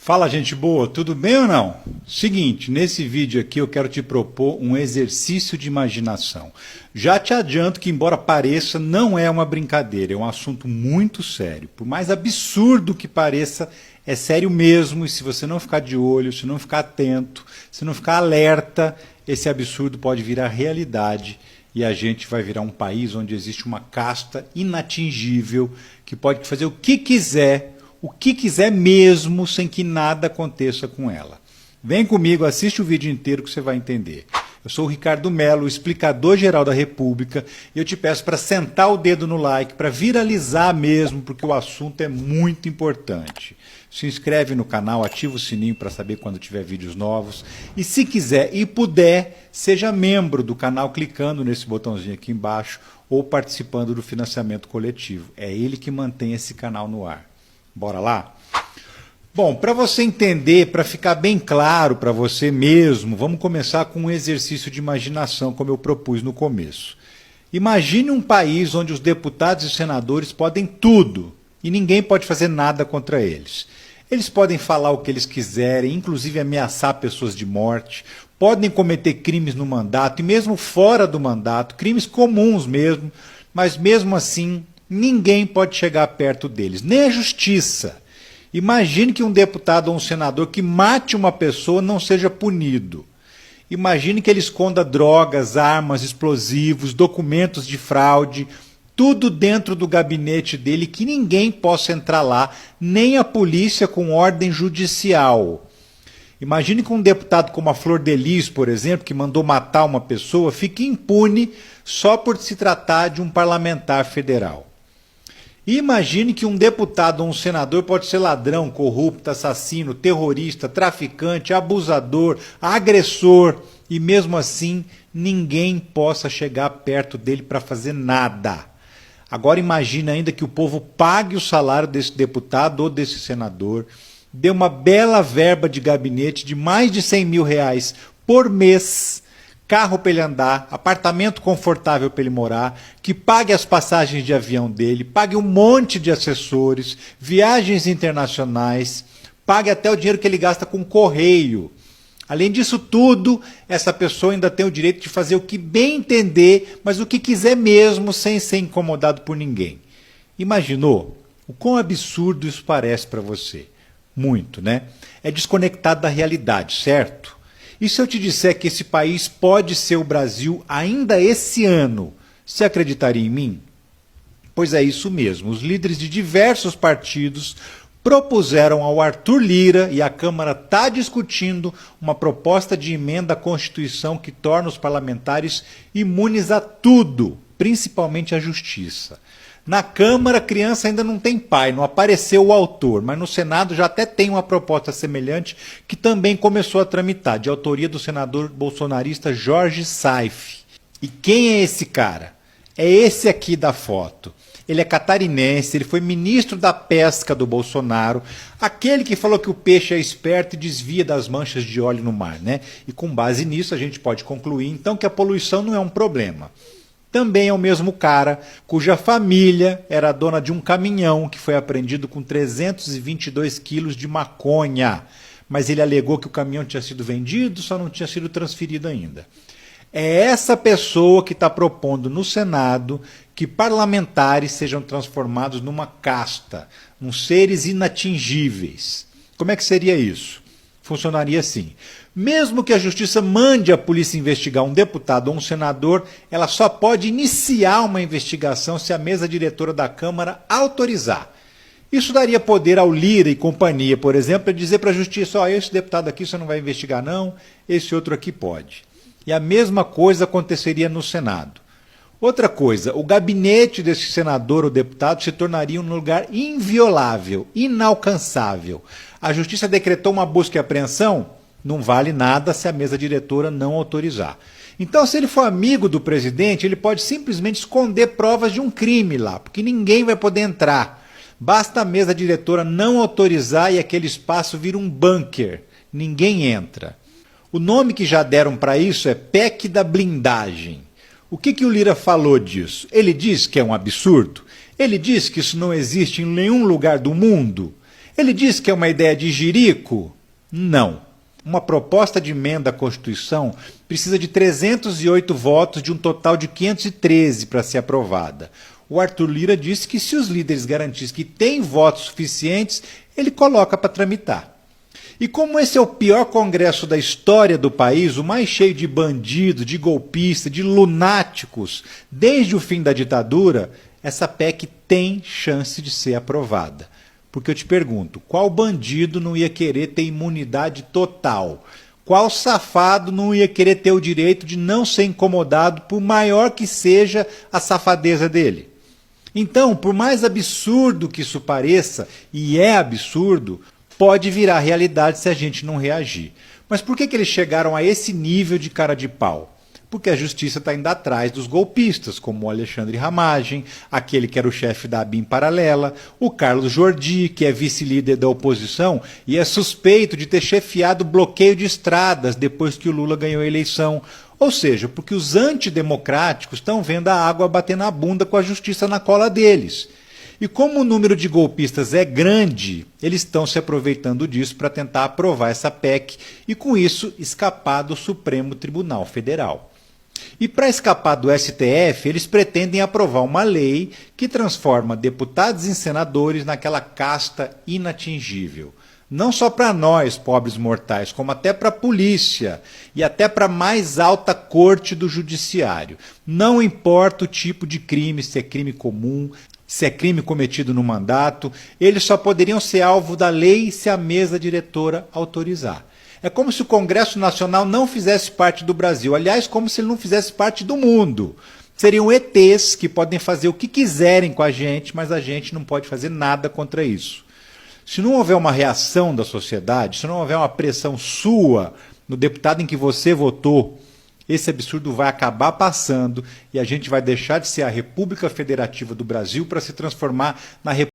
Fala, gente boa, tudo bem ou não? Seguinte, nesse vídeo aqui eu quero te propor um exercício de imaginação. Já te adianto que, embora pareça, não é uma brincadeira, é um assunto muito sério. Por mais absurdo que pareça, é sério mesmo, e se você não ficar de olho, se não ficar atento, se não ficar alerta, esse absurdo pode virar realidade e a gente vai virar um país onde existe uma casta inatingível que pode fazer o que quiser mesmo, sem que nada aconteça com ela. Vem comigo, assiste o vídeo inteiro que você vai entender. Eu sou o Ricardo Mello, o explicador geral da República, e eu te peço para sentar o dedo no like, para viralizar mesmo, porque o assunto é muito importante. Se inscreve no canal, ativa o sininho para saber quando tiver vídeos novos. E se quiser e puder, seja membro do canal clicando nesse botãozinho aqui embaixo ou participando do financiamento coletivo. É ele que mantém esse canal no ar. Bora lá? Bom, para você entender, para ficar bem claro para você mesmo, vamos começar com um exercício de imaginação, como eu propus no começo. Imagine um país onde os deputados e senadores podem tudo e ninguém pode fazer nada contra eles. Eles podem falar o que eles quiserem, inclusive ameaçar pessoas de morte, podem cometer crimes no mandato e mesmo fora do mandato, crimes comuns mesmo, mas mesmo assim ninguém pode chegar perto deles, nem a justiça. Imagine que um deputado ou um senador que mate uma pessoa não seja punido. Imagine que ele esconda drogas, armas, explosivos, documentos de fraude, tudo dentro do gabinete dele, que ninguém possa entrar lá, nem a polícia com ordem judicial. Imagine que um deputado como a Flor de Lis, por exemplo, que mandou matar uma pessoa, fique impune só por se tratar de um parlamentar federal. E imagine que um deputado ou um senador pode ser ladrão, corrupto, assassino, terrorista, traficante, abusador, agressor, e mesmo assim ninguém possa chegar perto dele para fazer nada. Agora imagine ainda que o povo pague o salário desse deputado ou desse senador, dê uma bela verba de gabinete de mais de 100 mil reais por mês, carro para ele andar, apartamento confortável para ele morar, que pague as passagens de avião dele, pague um monte de assessores, viagens internacionais, pague até o dinheiro que ele gasta com correio. Além disso tudo, essa pessoa ainda tem o direito de fazer o que bem entender, mas o que quiser mesmo, sem ser incomodado por ninguém. Imaginou? O quão absurdo isso parece para você? Muito, né? É desconectado da realidade, certo? E se eu te disser que esse país pode ser o Brasil ainda esse ano, você acreditaria em mim? Pois é isso mesmo, os líderes de diversos partidos propuseram ao Arthur Lira, e a Câmara está discutindo, uma proposta de emenda à Constituição que torna os parlamentares imunes a tudo, principalmente a justiça. Na Câmara, a criança ainda não tem pai, não apareceu o autor, mas no Senado já até tem uma proposta semelhante que também começou a tramitar, de autoria do senador bolsonarista Jorge Saif. E quem é esse cara? É esse aqui da foto. Ele é catarinense, ele foi ministro da pesca do Bolsonaro, aquele que falou que o peixe é esperto e desvia das manchas de óleo no mar, né? E com base nisso a gente pode concluir então que a poluição não é um problema. Também é o mesmo cara cuja família era dona de um caminhão que foi apreendido com 322 quilos de maconha. Mas ele alegou que o caminhão tinha sido vendido, só não tinha sido transferido ainda. É essa pessoa que está propondo no Senado que parlamentares sejam transformados numa casta, uns seres inatingíveis. Como é que seria isso? Funcionaria assim. Mesmo que a justiça mande a polícia investigar um deputado ou um senador, ela só pode iniciar uma investigação se a mesa diretora da Câmara autorizar. Isso daria poder ao Lira e companhia, por exemplo, dizer para a justiça, esse deputado aqui você não vai investigar não, esse outro aqui pode. E a mesma coisa aconteceria no Senado. Outra coisa, o gabinete desse senador ou deputado se tornaria um lugar inviolável, inalcançável. A justiça decretou uma busca e apreensão, não vale nada se a mesa diretora não autorizar. Então, se ele for amigo do presidente, ele pode simplesmente esconder provas de um crime lá, porque ninguém vai poder entrar. Basta a mesa diretora não autorizar e aquele espaço vira um bunker. Ninguém entra. O nome que já deram para isso é PEC da blindagem. O que o Lira falou disso? Ele diz que é um absurdo? Ele diz que isso não existe em nenhum lugar do mundo? Ele diz que é uma ideia de jirico? Não. Uma proposta de emenda à Constituição precisa de 308 votos de um total de 513 para ser aprovada. O Arthur Lira disse que se os líderes garantissem que tem votos suficientes, ele coloca para tramitar. E como esse é o pior congresso da história do país, o mais cheio de bandidos, de golpistas, de lunáticos, desde o fim da ditadura, essa PEC tem chance de ser aprovada. Porque eu te pergunto, qual bandido não ia querer ter imunidade total? Qual safado não ia querer ter o direito de não ser incomodado, por maior que seja a safadeza dele? Então, por mais absurdo que isso pareça, e é absurdo, pode virar realidade se a gente não reagir. Mas por que eles chegaram a esse nível de cara de pau? Porque a justiça está indo atrás dos golpistas, como o Alexandre Ramagem, aquele que era o chefe da ABIN paralela, o Carlos Jordi, que é vice-líder da oposição e é suspeito de ter chefiado bloqueio de estradas depois que o Lula ganhou a eleição. Ou seja, porque os antidemocráticos estão vendo a água bater na bunda com a justiça na cola deles. E como o número de golpistas é grande, eles estão se aproveitando disso para tentar aprovar essa PEC e, com isso, escapar do Supremo Tribunal Federal. E para escapar do STF, eles pretendem aprovar uma lei que transforma deputados e senadores naquela casta inatingível. Não só para nós, pobres mortais, como até para a polícia e até para a mais alta corte do judiciário. Não importa o tipo de crime, se é crime comum, se é crime cometido no mandato, eles só poderiam ser alvo da lei se a mesa diretora autorizar. É como se o Congresso Nacional não fizesse parte do Brasil. Aliás, como se ele não fizesse parte do mundo. Seriam ETs que podem fazer o que quiserem com a gente, mas a gente não pode fazer nada contra isso. Se não houver uma reação da sociedade, se não houver uma pressão sua no deputado em que você votou, esse absurdo vai acabar passando e a gente vai deixar de ser a República Federativa do Brasil para se transformar na República